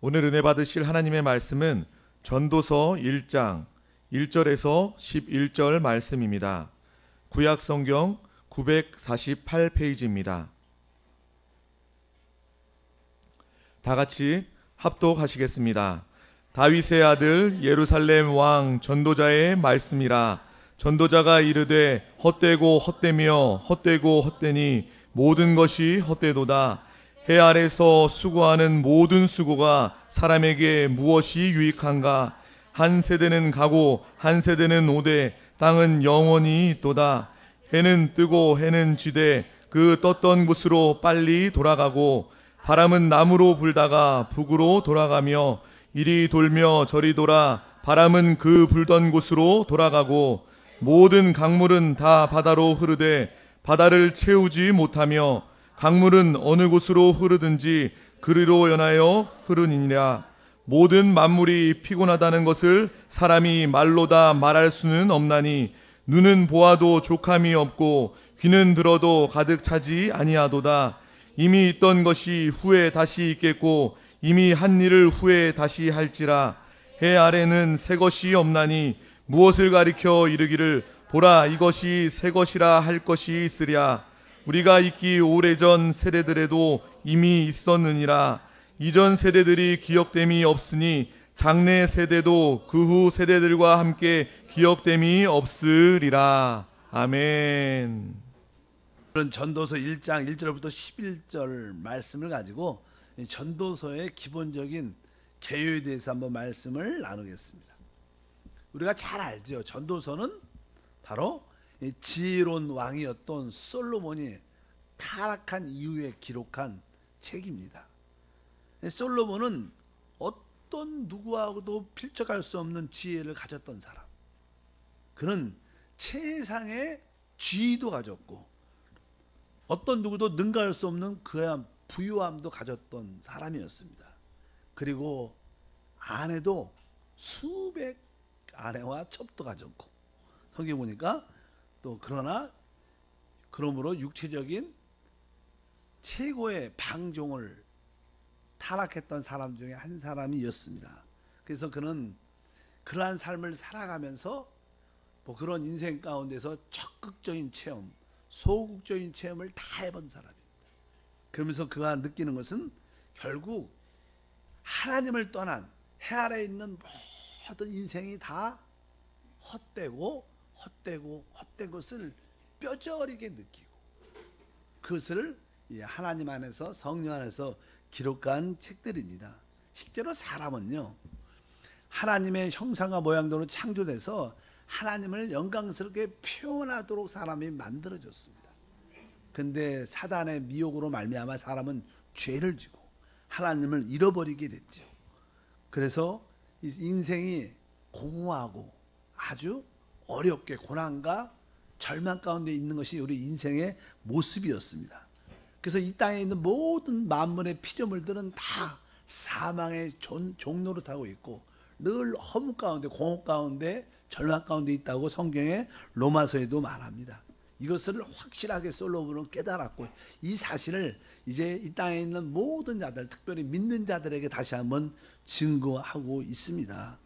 오늘 은혜 받으실 하나님의 말씀은 전도서 1장 1절에서 11절 말씀입니다. 구약 성경 948페이지입니다. 다 같이 합독하시겠습니다. 다윗의 아들 예루살렘 왕 전도자의 말씀이라. 전도자가 이르되 헛되고 헛되며 헛되고 헛되니 모든 것이 헛되도다. 해 아래서 수고하는 모든 수고가 사람에게 무엇이 유익한가? 한 세대는 가고 한 세대는 오되 땅은 영원히 있도다. 해는 뜨고 해는 지되 그 떴던 곳으로 빨리 돌아가고 바람은 남으로 불다가 북으로 돌아가며 이리 돌며 저리 돌아 바람은 그 불던 곳으로 돌아가고 모든 강물은 다 바다로 흐르되 바다를 채우지 못하며 강물은 어느 곳으로 흐르든지 그리로 연하여 흐르니라. 모든 만물이 피곤하다는 것을 사람이 말로 다 말할 수는 없나니 눈은 보아도 족함이 없고 귀는 들어도 가득 차지 아니하도다. 이미 있던 것이 후에 다시 있겠고 이미 한 일을 후에 다시 할지라. 해 아래는 새 것이 없나니 무엇을 가리켜 이르기를 보라 이것이 새 것이라 할 것이 있으랴. 우리가 있기 오래전 세대들에도 이미 있었느니라. 이전 세대들이 기억됨이 없으니 장래 세대도 그 후 세대들과 함께 기억됨이 없으리라. 아멘. 그런 전도서 1장 1절부터 11절 말씀을 가지고 전도서의 기본적인 개요에 대해서 한번 말씀을 나누겠습니다. 우리가 잘 알죠. 전도서는 바로 지혜로운 왕이었던 솔로몬이 타락한 이후에 기록한 책입니다. 솔로몬은 어떤 누구하고도 필적할 수 없는 지혜를 가졌던 사람. 그는 최상의 지위도 가졌고 어떤 누구도 능가할 수 없는 그한 부유함도 가졌던 사람이었습니다. 그리고 아내도 수백 아내와 첩도 가졌고 성경 보니까 또 그러므로 육체적인 최고의 방종을 타락했던 사람 중에 한 사람이었습니다. 그래서 그는 그러한 삶을 살아가면서 그런 인생 가운데서 적극적인 체험, 소극적인 체험을 다 해본 사람입니다. 그러면서 그가 느끼는 것은 결국 하나님을 떠난 해 아래에 있는 모든 인생이 다 헛되고 헛된 것을 뼈저리게 느끼고 그것을 하나님 안에서 성령 안에서 기록한 책들입니다. 실제로 사람은요 하나님의 형상과 모양대로 창조돼서 하나님을 영광스럽게 표현하도록 사람이 만들어졌습니다. 근데 사단의 미혹으로 말미암아 사람은 죄를 지고 하나님을 잃어버리게 됐죠. 그래서 인생이 공허하고 아주 어렵게 고난과 절망 가운데 있는 것이 우리 인생의 모습이었습니다. 그래서 이 땅에 있는 모든 만물의 피조물들은 다 사망의 종로를 타고 있고 늘 허무 가운데 공허 가운데 절망 가운데 있다고 성경의 로마서에도 말합니다. 이것을 확실하게 솔로몬은 깨달았고 이 사실을 이제 이 땅에 있는 모든 자들 특별히 믿는 자들에게 다시 한번 증거하고 있습니다.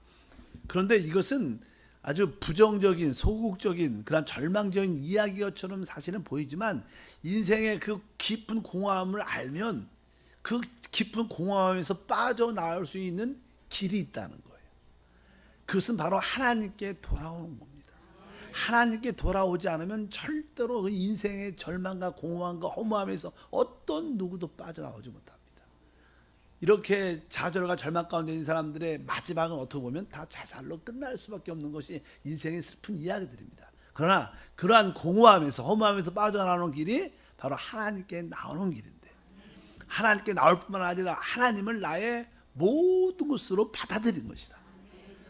그런데 이것은 아주 부정적인 소극적인 그런 절망적인 이야기처럼 사실은 보이지만 인생의 그 깊은 공허함을 알면 그 깊은 공허함에서 빠져나올 수 있는 길이 있다는 거예요. 그것은 바로 하나님께 돌아오는 겁니다. 하나님께 돌아오지 않으면 절대로 그 인생의 절망과 공허함과 허무함에서 어떤 누구도 빠져나오지 못합니다. 이렇게 좌절과 절망 가운데 있는 사람들의 마지막은 어떻게 보면 다 자살로 끝날 수밖에 없는 것이 인생의 슬픈 이야기들입니다. 그러나 그러한 공허함에서 허무함에서 빠져나오는 길이 바로 하나님께 나오는 길인데 하나님께 나올 뿐만 아니라 하나님을 나의 모든 것으로 받아들인 것이다.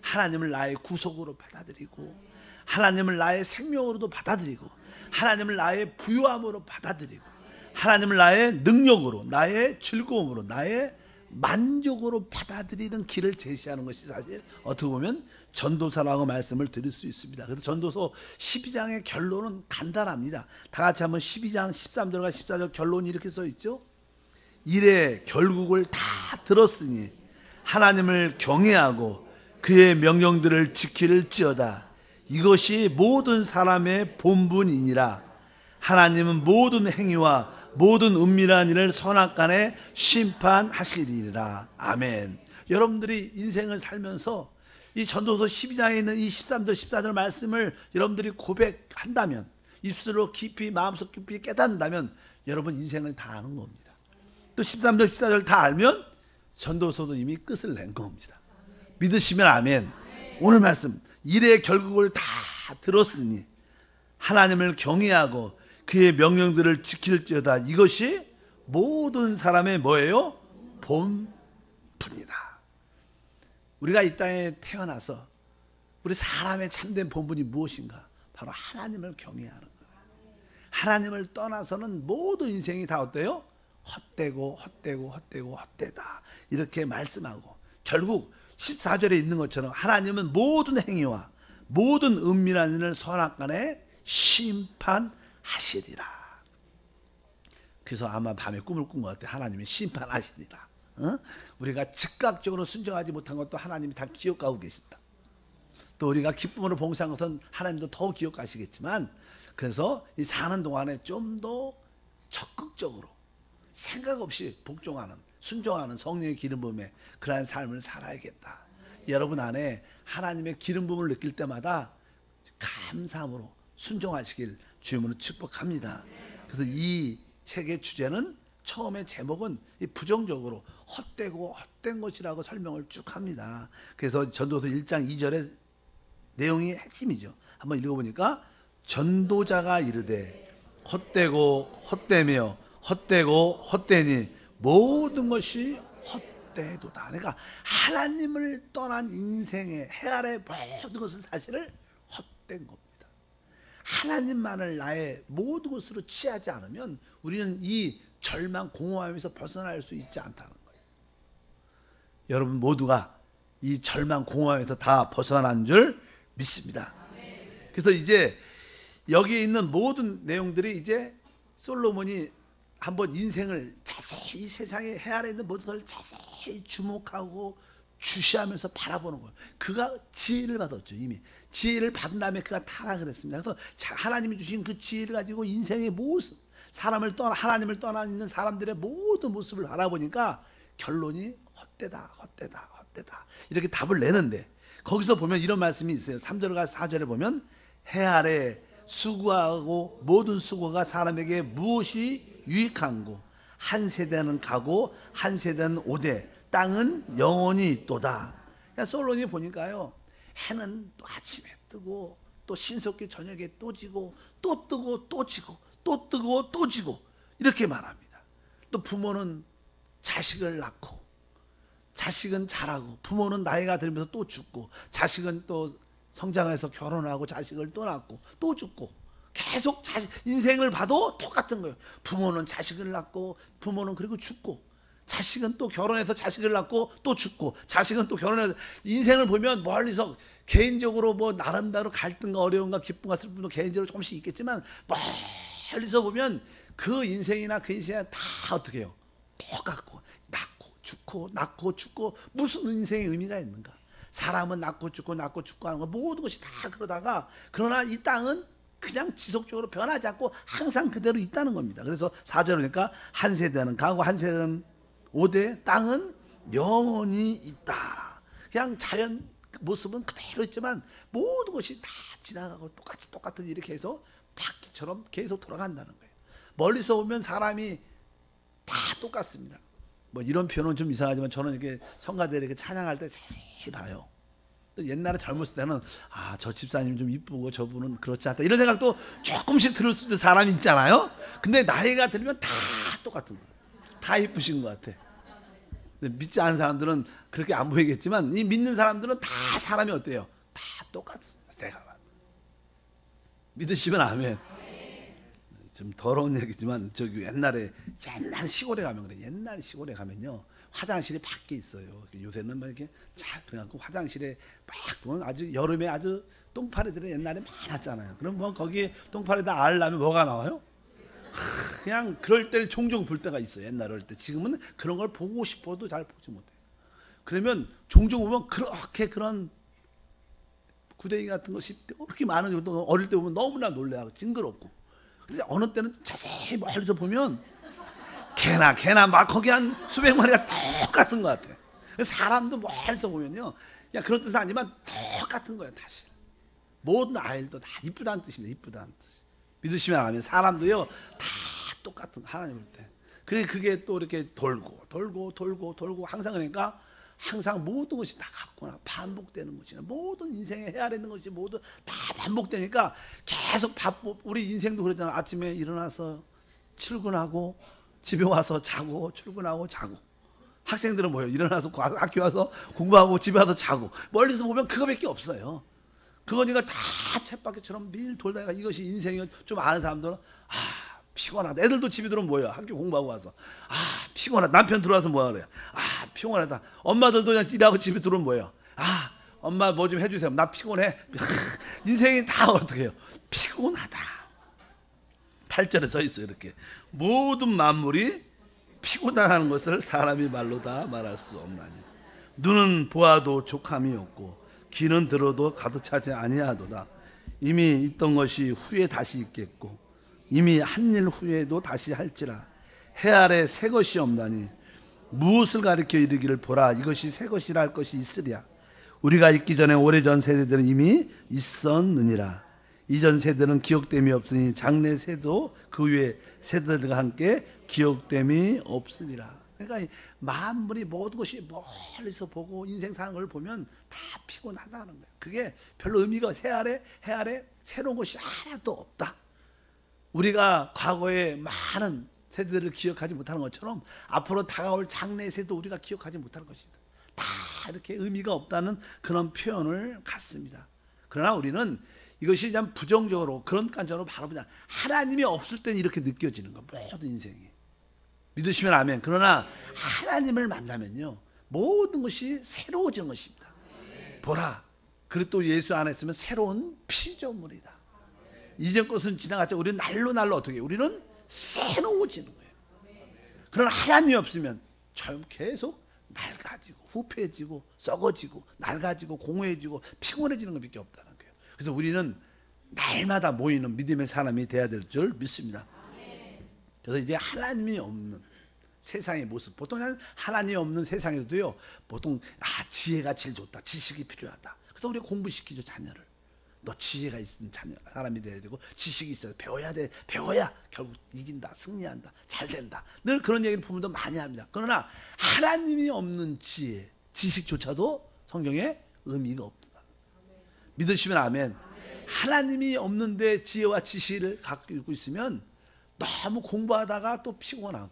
하나님을 나의 구속으로 받아들이고 하나님을 나의 생명으로도 받아들이고 하나님을 나의 부유함으로 받아들이고 하나님을 나의 능력으로 나의 즐거움으로 나의 만족으로 받아들이는 길을 제시하는 것이 사실 어떻게 보면 전도서라고 말씀을 드릴 수 있습니다. 그래서 전도서 12장의 결론은 간단합니다. 다 같이 한번 12장 13절과 14절 결론이 이렇게 써 있죠. 이래 결국을 다 들었으니 하나님을 경외하고 그의 명령들을 지킬지어다. 이것이 모든 사람의 본분이니라. 하나님은 모든 행위와 모든 은밀한 일을 선악간에 심판하시리라. 아멘. 여러분들이 인생을 살면서 이 전도서 12장에 있는 이 13절 14절 말씀을 여러분들이 고백한다면, 입술로 깊이 마음속 깊이 깨닫는다면 여러분 인생을 다 아는 겁니다. 또 13절 14절 다 알면 전도서도 이미 끝을 낸 겁니다. 믿으시면 아멘. 오늘 말씀 일의 결국을 다 들었으니 하나님을 경외하고 그의 명령들을 지킬지어다. 이것이 모든 사람의 뭐예요? 본분이다. 우리가 이 땅에 태어나서 우리 사람의 참된 본분이 무엇인가? 바로 하나님을 경외하는 거예요. 하나님을 떠나서는 모든 인생이 다 어때요? 헛되고 헛되다 이렇게 말씀하고, 결국 14절에 있는 것처럼 하나님은 모든 행위와 모든 은밀한 일을 선악간에 심판하시리라. 그래서 아마 밤에 꿈을 꾼 것 같아요. 하나님이 심판하시리라. 우리가 즉각적으로 순종하지 못한 것도 하나님이 다 기억하고 계신다. 또 우리가 기쁨으로 봉사한 것은 하나님도 더 기억하시겠지만, 그래서 이 사는 동안에 좀 더 적극적으로 생각 없이 복종하는, 순종하는 성령의 기름 부음에 그러한 삶을 살아야겠다. 여러분 안에 하나님의 기름 부음을 느낄 때마다 감사함으로 순종하시길 주님으로 축복합니다. 그래서 이 책의 주제는, 처음에 제목은 부정적으로 헛되고 헛된 것이라고 설명을 쭉 합니다. 그래서 전도서 1장 2절의 내용이 핵심이죠. 한번 읽어보니까, 전도자가 이르되 헛되고 헛되며 헛되고 헛되니 모든 것이 헛되도다. 그러니까 하나님을 떠난 인생의 해 아래 모든 것은 사실을 헛된 겁니다. 하나님만을 나의 모든 것으로 취하지 않으면 우리는 이 절망 공허함에서 벗어날 수 있지 않다는 거예요. 여러분 모두가 이 절망 공허함에서 다 벗어난 줄 믿습니다. 그래서 이제 여기에 있는 모든 내용들이, 이제 솔로몬이 한번 인생을 자세히, 세상의 해 아래 있는 모든 것을 자세히 주목하고 주시하면서 바라보는 거예요. 그가 지혜를 받았죠. 이미 지혜를 받은 다음에 그가 타락을 했습니다. 그래서 하나님이 주신 그 지혜를 가지고 인생의 모습, 하나님을 떠나 있는 사람들의 모든 모습을 바라보니까 결론이 헛되다 이렇게 답을 내는데, 거기서 보면 이런 말씀이 있어요. 3절과 4절에 보면, 해 아래 수고하고 모든 수고가 사람에게 무엇이 유익한고, 한 세대는 가고 한 세대는 오되 땅은 영원히 있도다. 그러니까 솔로몬이 보니까요, 해는 또 아침에 뜨고 또 신속히 저녁에 또 지고 또 뜨고 또 지고 또 뜨고 또 지고 이렇게 말합니다. 또 부모는 자식을 낳고, 자식은 자라고, 부모는 나이가 들면서 또 죽고, 자식은 또 성장해서 결혼하고 자식을 또 낳고 또 죽고, 계속 인생을 봐도 똑같은 거예요. 부모는 자식을 낳고, 부모는 그리고 죽고, 자식은 또 결혼해서 자식을 낳고 또 죽고, 자식은 또 결혼해서, 인생을 보면 멀리서 개인적으로 뭐 나름대로 갈등과 어려움과 기쁨과 슬픔도 개인적으로 조금씩 있겠지만, 멀리서 보면 그 인생이나 그 인생이 다 어떻게 해요? 똑같고, 낳고 죽고 낳고 죽고, 무슨 인생의 의미가 있는가? 사람은 낳고 죽고 하는 거 모든 것이 다 그러다가, 그러나 이 땅은 그냥 지속적으로 변하지 않고 항상 그대로 있다는 겁니다. 그래서 4절에 보니까, 한 세대는 가고 한 세대는 오되 땅은 영원히 있다. 그냥 자연 모습은 그대로 있지만 모든 것이 다 지나가고 똑같은 이렇게 해서 바퀴처럼 계속 돌아간다는 거예요. 멀리서 보면 사람이 다 똑같습니다. 뭐 이런 표현은 좀 이상하지만, 저는 이렇게 성가대를 이렇게 찬양할 때 자세히 봐요. 옛날에 젊었을 때는, 저 집사님 좀 이쁘고 저분은 그렇지 않다, 이런 생각도 조금씩 들을 수 있는 사람이 있잖아요. 근데 나이가 들면 다 똑같은 거예요. 다 이쁘신 것 같아. 근데 믿지 않은 사람들은 그렇게 안 보이겠지만, 이 믿는 사람들은 다 사람이 어때요? 다 똑같습니다. 내가 믿으시면 아멘. 좀 더러운 얘기지만, 저기 옛날 시골에 가면 그래. 옛날 시골에 가면요, 화장실이 밖에 있어요. 요새는 막 이렇게 잘 그래갖고 화장실에 막 보면, 아주 여름에 아주 똥파리들이 옛날에 많았잖아요. 그럼 뭐 거기에 똥파리다 알려면 뭐가 나와요? 그냥 그럴 때 종종 볼 때가 있어요. 옛날에 할 때. 지금은 그런 걸 보고 싶어도 잘 보지 못해요. 그러면 종종 보면 그렇게 그런 구덩이 같은 것이 그렇게 많은 경우도 어릴 때 보면 너무나 놀래하고 징그럽고, 근데 어느 때는 자세히 멀리서 보면 개나 막 거기 한 수백 마리가 똑같은 것 같아. 사람도 멀리서 보면요, 그냥 그런 뜻은 아니지만 똑같은 거예요. 다시 모든 아이들도 다 이쁘다는 뜻입니다. 이쁘다는 뜻. 믿으시면 아멘. 사람도요 다 똑같은 하나님 볼 때. 그게 또 이렇게 돌고 항상, 그러니까 항상 모든 것이 다 같구나, 반복되는 것이나 모든 인생에 해야 되는 것이 모두 다 반복되니까 계속 우리 인생도 그러잖아. 아침에 일어나서 출근하고 집에 와서 자고, 출근하고 자고. 학생들은 뭐예요? 일어나서 학교 와서 공부하고 집에 와서 자고. 멀리서 보면 그거밖에 없어요. 그거니까 다 쳇바퀴처럼 매일 돌다가 이것이 인생이요. 좀 아는 사람들은 피곤하다. 애들도 집에 들어오면 뭐예요? 학교 공부하고 와서 피곤하다. 남편 들어와서 뭐라 그래요? 피곤하다. 엄마들도 그냥 일하고 집에 들어오면 뭐예요? 엄마 뭐 좀 해주세요. 나 피곤해. 인생이 다 어떻게 해요? 피곤하다. 8절에 써 있어요. 이렇게 모든 만물이 피곤하다는 것을 사람이 말로 다 말할 수 없나니, 눈은 보아도 족함이 없고 귀는 들어도 가득 차지 아니하도다. 이미 있던 것이 후에 다시 있겠고 이미 한 일 후에도 다시 할지라. 해 아래 새 것이 없나니 무엇을 가리켜 이르기를 보라 이것이 새 것이라 할 것이 있으랴. 우리가 있기 전에 오래전 세대들은 이미 있었느니라. 이전 세대는 기억됨이 없으니 장래 세도 그 위에 세대들과 함께 기억됨이 없으니라. 그러니까 만물이 모든 것이 멀리서 보고 인생 사는 걸 보면 다 피곤하다는 거예요. 그게 별로 의미가, 해 아래 새로운 것이 하나도 없다. 우리가 과거에 많은 세대들을 기억하지 못하는 것처럼 앞으로 다가올 장래 세도 우리가 기억하지 못하는 것입니다. 다 이렇게 의미가 없다는 그런 표현을 갖습니다. 그러나 우리는 이것이 그냥 부정적으로 그런 관점으로 바라보자. 하나님이 없을 때는 이렇게 느껴지는 거, 모든 인생이. 믿으시면 아멘. 그러나 하나님을 만나면요 모든 것이 새로워지는 것입니다. 보라, 그리고 또 예수 안에 있으면 새로운 피조물이다. 이전 것은 지나갔죠. 우리는 날로 어떻게 해요? 우리는 새로워지는 거예요. 그러나 하나님이 없으면 계속 낡아지고 후패해지고 썩어지고 낡아지고 공허해지고 피곤해지는 것밖에 없다는 거예요. 그래서 우리는 날마다 모이는 믿음의 사람이 돼야 될 줄 믿습니다. 그래서 이제 하나님이 없는 세상의 모습, 보통 하나님이 없는 세상에도요 보통 지혜가 제일 좋다, 지식이 필요하다. 그래서 우리 공부시키죠. 자녀를 너 지혜가 있는 사람이 돼야 되고 지식이 있어야 배워야 돼. 배워야 결국 이긴다, 승리한다, 잘 된다. 늘 그런 얘기를 부모도 많이 합니다. 그러나 하나님이 없는 지혜, 지식조차도 성경에 의미가 없다. 믿으시면 아멘. 하나님이 없는데 지혜와 지식을 갖고 있으면 너무 공부하다가 또 피곤하고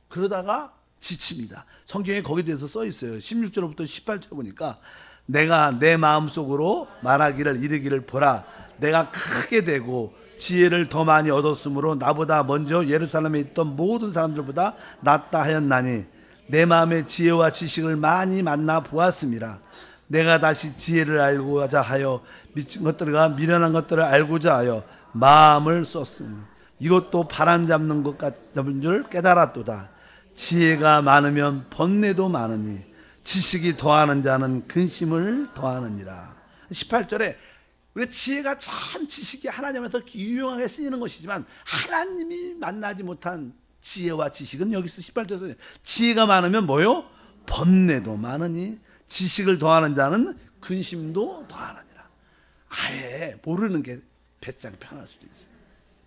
그러다가 지칩니다. 성경에 거기에 대해서 써 있어요. 16절부터 18절 보니까 내가 내 마음속으로 말하기를 이르기를 보라 내가 크게 되고 지혜를 더 많이 얻었으므로 나보다 먼저 예루살렘에 있던 모든 사람들보다 낫다 하였나니 내 마음의 지혜와 지식을 많이 만나 보았음이라. 내가 다시 지혜를 알고자 하여 미친 것들과 미련한 것들을 알고자 하여 마음을 썼으니 이것도 바람 잡는 것 같은 줄 깨달았도다. 지혜가 많으면 번뇌도 많으니 지식이 더하는 자는 근심을 더하느니라. 18절에 우리 지혜가 참 지식이 하나님에서 유용하게 쓰이는 것이지만 하나님이 만나지 못한 지혜와 지식은 여기서 18절에서 지혜가 많으면 뭐요? 번뇌도 많으니 지식을 더하는 자는 근심도 더하느니라. 아예 모르는 게 배짱 편할 수도 있어요.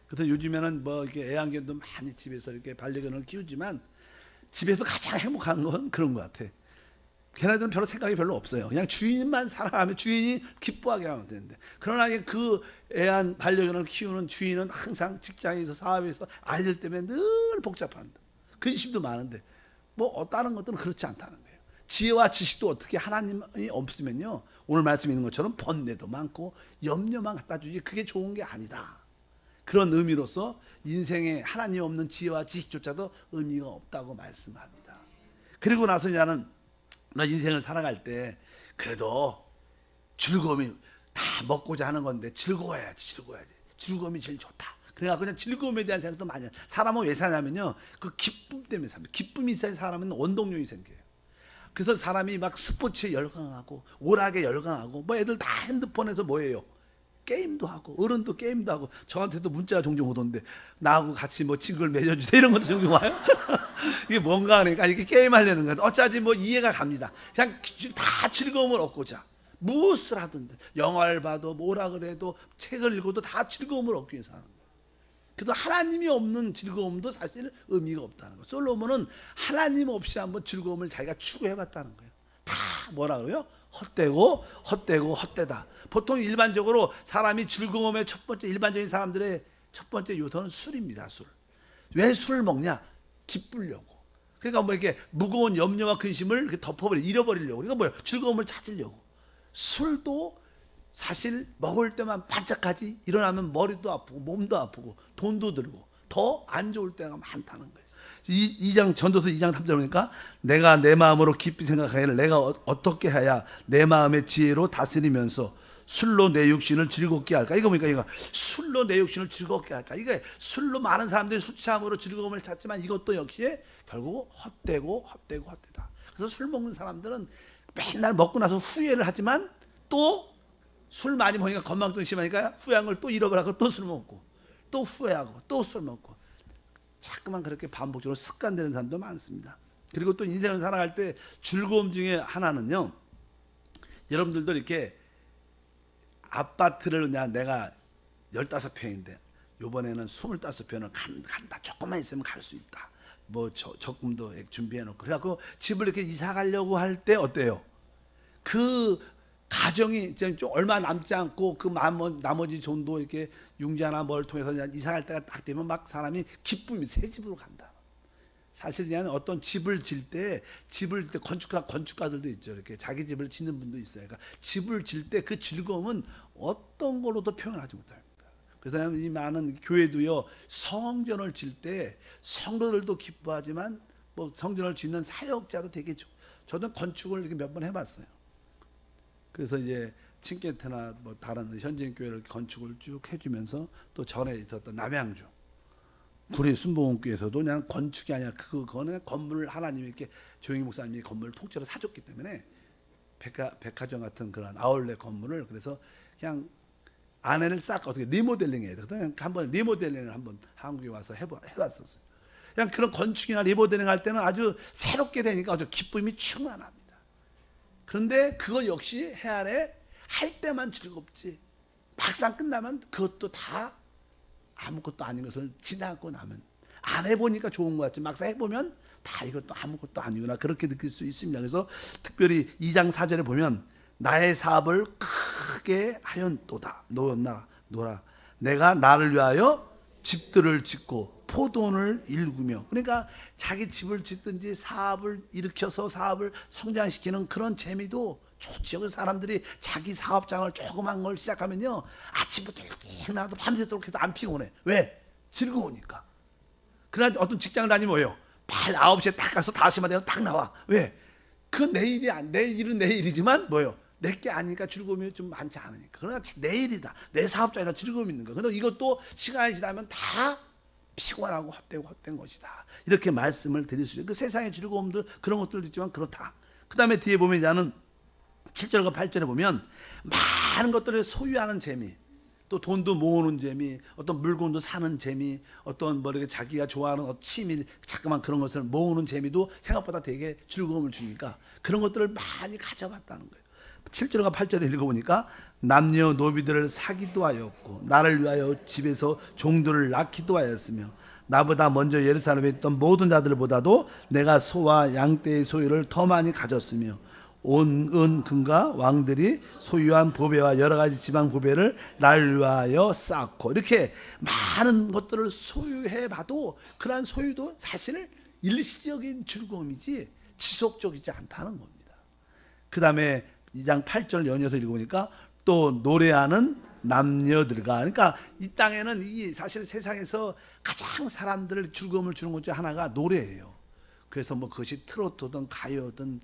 그래서 요즘에는 뭐 이렇게 애완견도 많이 집에서 이렇게 반려견을 키우지만 집에서 가장 행복한 건 그런 것 같아. 걔네들은 별로 생각이 별로 없어요. 그냥 주인만 사랑하면 주인이 기뻐하게 하면 되는데, 그러나 그 애완 반려견을 키우는 주인은 항상 직장에서 사업에서 아이들 때문에 늘 복잡한다. 근심도 많은데 뭐 다른 것들은 그렇지 않다는 거예요. 지혜와 지식도 어떻게 하나님이 없으면요 오늘 말씀에 있는 것처럼 번뇌도 많고 염려만 갖다 주지 그게 좋은 게 아니다. 그런 의미로서 인생에 하나님 없는 지혜와 지식조차도 의미가 없다고 말씀합니다. 그리고 나서 나는 인생을 살아갈 때 그래도 즐거움이 다 먹고자 하는 건데 즐거워야지. 즐거움이 제일 좋다. 그래서 그냥 즐거움에 대한 생각도 많이 해요. 사람은 왜 사냐면요 그 기쁨 때문에 삽니다. 기쁨이 있어야 사람은 원동력이 생겨요. 그래서 사람이 막 스포츠에 열광하고 오락에 열광하고 뭐 애들 다 핸드폰에서 뭐예요? 게임도 하고 어른도 게임도 하고 저한테도 문자가 종종 오던데 나하고 같이 뭐 친구를 맺어주세요 이런 것도 종종 와요. 이게 뭔가 하니까 이게 게임하려는 거야. 어쩌지 뭐 이해가 갑니다. 그냥 다 즐거움을 얻고자 무엇을 하든지 영화를 봐도 뭐라 그래도 책을 읽어도 다 즐거움을 얻기 위해서 하는 거예요. 그래도 하나님이 없는 즐거움도 사실 의미가 없다는 거예요. 솔로몬은 하나님 없이 한번 즐거움을 자기가 추구해봤다는 거예요. 다 뭐라 그래요? 헛되다. 보통 일반적으로 사람이 즐거움의 첫 번째 일반적인 사람들의 첫 번째 요소는 술입니다. 술. 왜 술을 먹냐? 기쁘려고. 그러니까 뭐 이렇게 무거운 염려와 근심을 이렇게 잃어버리려고. 그러니까 뭐예요? 즐거움을 찾으려고. 술도 사실 먹을 때만 반짝하지 일어나면 머리도 아프고 몸도 아프고 돈도 들고 더 안 좋을 때가 많다는 거예요. 2장 전도서 2장 3절 보니까 내가 내 마음으로 깊이 생각하기를 내가 어떻게 해야 내 마음의 지혜로 다스리면서 술로 내 육신을 즐겁게 할까? 이거 보니까 이거 술로 내 육신을 즐겁게 할까? 이게 술로 많은 사람들이 술 취함으로 즐거움을 찾지만 이것도 역시 결국 헛되다. 그래서 술 먹는 사람들은 맨날 먹고 나서 후회를 하지만 또 술 많이 먹으니까 건망증이 심하니까 후회한 걸 또 잃어버리고 또 술 먹고 또 후회하고 또 술 먹고 자꾸만 그렇게 반복적으로 습관되는 사람도 많습니다. 그리고 또 인생을 살아갈 때 즐거움 중에 하나는요, 여러분들도 이렇게 아파트를 그냥 내가 15평인데 요번에는 25평을 간다. 조금만 있으면 갈 수 있다. 뭐 적금도 준비해 놓고 그래갖고 집을 이렇게 이사 가려고 할 때 어때요? 그 가정이 좀 얼마 남지 않고 그 나머지 돈도 이렇게 융자나 뭘 통해서 이사 갈 때가 딱 되면 막 사람이 기쁨이 새 집으로 간다. 사실 그냥 어떤 집을 질 때 건축가들도 있죠. 이렇게 자기 집을 짓는 분도 있어요. 그러니까 집을 질 때 그 즐거움은 어떤 걸로도 표현하지 못합니다. 그래서 이 많은 교회도요, 성전을 질 때 성도들도 기뻐하지만 뭐 성전을 짓는 사역자도 되게 저도 건축을 이렇게 몇 번 해봤어요. 그래서 이제 칭케트나 뭐 다른 현지인 교회를 건축을 쭉 해주면서 또 전에 있었던 남양주 구리 순복음교회에서도 그냥 건축이 아니라 그거는 건물을 하나님이 이렇게 조영희 목사님이 건물을 통째로 사줬기 때문에 백화점 같은 그런 아울렛 건물을 그래서 그냥 안에를 싹 어떻게 리모델링해야 돼. 그냥 한번 리모델링을 한번 한국에 와서 해봤었어요. 그냥 그런 건축이나 리모델링 할 때는 아주 새롭게 되니까 아주 기쁨이 충만합니다. 그런데 그거 역시 해안에 할 때만 즐겁지 막상 끝나면 그것도 다 아무것도 아닌 것을 지나고 나면 안 해보니까 좋은 것 같지 막상 해보면 다 이것도 아무것도 아니구나 그렇게 느낄 수 있습니다. 그래서 특별히 2장 4절에 보면 나의 사업을 크게 하였도다 노라 내가 나를 위하여 집들을 짓고 포도원을 일구며 그러니까 자기 집을 짓든지 사업을 일으켜서 사업을 성장시키는 그런 재미도 좋죠. 그래서 사람들이 자기 사업장을 조그만 걸 시작하면요 아침부터 일찍 나와도 밤새도록 해도 안 피곤해. 왜? 즐거우니까. 그러나 어떤 직장을 다니면 뭐예요? 9시에 딱 가서 5시만 되면 딱 나와. 왜? 그 내일은 내일이지만 뭐예요? 내게 아니니까 즐거움이 좀 많지 않으니까. 그러나 내일이다. 내 사업장에다 즐거움이 있는 거야. 그런데 이것도 시간이 지나면 다 피곤하고 헛된 것이다. 이렇게 말씀을 드릴 수 있어요. 그 세상의 즐거움들 그런 것들도 있지만 그렇다. 그 다음에 뒤에 보면 나는 7절과 8절에 보면 많은 것들을 소유하는 재미, 또 돈도 모으는 재미, 어떤 물건도 사는 재미, 어떤 뭐 이렇게 자기가 좋아하는 취미, 자꾸만 그런 것을 모으는 재미도 생각보다 되게 즐거움을 주니까 그런 것들을 많이 가져봤다는 거예요. 7절과 8절에 읽어보니까 남녀 노비들을 사기도 하였고 나를 위하여 집에서 종들을 낳기도 하였으며 나보다 먼저 예루살렘에 있던 모든 자들보다도 내가 소와 양떼의 소유를 더 많이 가졌으며 온 은 금과 왕들이 소유한 보배와 여러 가지 지방 보배를 나를 위하여 쌓고 이렇게 많은 것들을 소유해봐도 그러한 소유도 사실 일시적인 즐거움이지 지속적이지 않다는 겁니다. 그 다음에 2장 8절 연이어서 읽어보니까 또 노래하는 남녀들과 그러니까 이 땅에는 이 사실 세상에서 가장 사람들을 즐거움을 주는 것 중 하나가 노래예요. 그래서 뭐 그것이 트로트든 가요든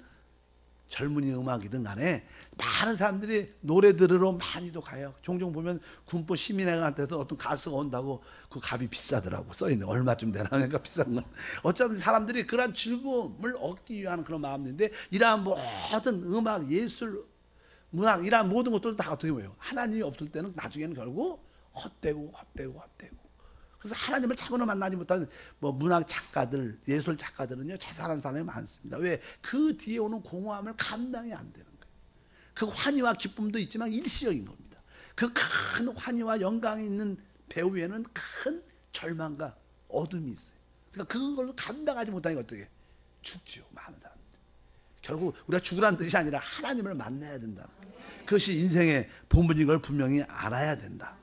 젊은이 음악이든 간에 많은 사람들이 노래 들으러 많이도 가요. 종종 보면 군포 시민회관한테서 어떤 가수가 온다고 그 값이 비싸더라고 써있네. 얼마쯤 되나 그러니까 비싼 건. 어쨌든 사람들이 그런 즐거움을 얻기 위한 그런 마음인데 이러한 모든 음악, 예술, 문학 이러한 모든 것들 다 어떻게 보여요? 하나님이 없을 때는 나중에는 결국 헛되고. 그래서 하나님을 참으로 만나지 못한 뭐 문학 작가들, 예술 작가들은요 자살한 사람이 많습니다. 왜? 그 뒤에 오는 공허함을 감당이 안 되는 거예요. 그 환희와 기쁨도 있지만 일시적인 겁니다. 그 큰 환희와 영광이 있는 배후에는 큰 절망과 어둠이 있어요. 그러니까 그걸 감당하지 못하니까 어떻게 죽지요, 많은 사람들. 결국 우리가 죽으라는 뜻이 아니라 하나님을 만나야 된다. 그것이 인생의 본분인 걸 분명히 알아야 된다.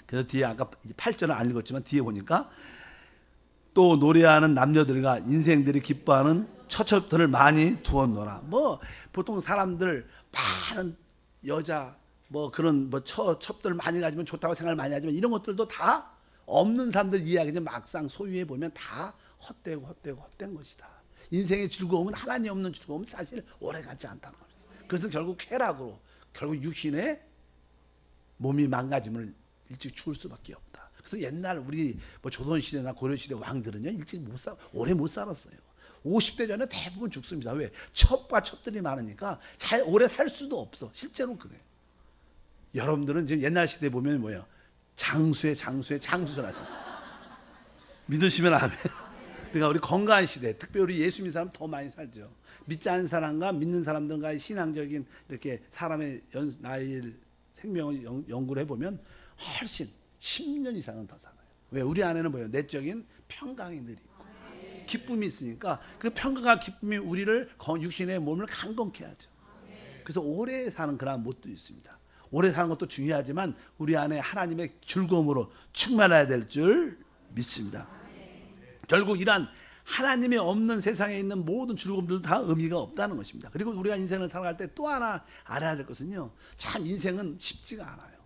그래서 뒤에 아까 8절은 안 읽었지만 뒤에 보니까 또 노래하는 남녀들과 인생들이 기뻐하는 처첩들을 많이 두었노라. 뭐 보통 사람들 많은 여자 뭐 그런 뭐 첩들 많이 가지면 좋다고 생각을 많이 하지만 이런 것들도 다 없는 사람들 이야기는 막상 소유해 보면 다 헛된 것이다. 인생의 즐거움은 하나님 없는 즐거움은 사실 오래가지 않다는 겁니다. 그래서 결국 쾌락으로 결국 육신의 몸이 망가짐을 일찍 죽을 수밖에 없다. 그래서 옛날 우리 뭐 조선시대나 고려시대 왕들은요 일찍 오래 못 살았어요. 50대 전에 대부분 죽습니다. 왜? 첩과 첩들이 많으니까 잘 오래 살 수도 없어. 실제로 그래요. 여러분들은 지금 옛날 시대 보면 뭐예요? 장수에 장수를 하잖아요. 믿으시면 아멘. 그러니까 우리 건강한 시대, 특별히 예수 믿는 사람 더 많이 살죠. 믿지 않는 사람과 믿는 사람들과의 신앙적인 이렇게 사람의 나이를 생명을 연구를 해보면 훨씬 10년 이상은 더 살아요. 왜? 우리 안에는 뭐예요? 내적인 평강이 늘 있고 기쁨이 있으니까 그 평강과 기쁨이 우리를 육신의 몸을 강건케 하죠. 그래서 오래 사는 그런 못도 있습니다. 오래 사는 것도 중요하지만 우리 안에 하나님의 즐거움으로 충만해야 될 줄 믿습니다. 결국 이러한 하나님이 없는 세상에 있는 모든 즐거움들도 다 의미가 없다는 것입니다. 그리고 우리가 인생을 살아갈 때 또 하나 알아야 될 것은요, 참 인생은 쉽지가 않아요.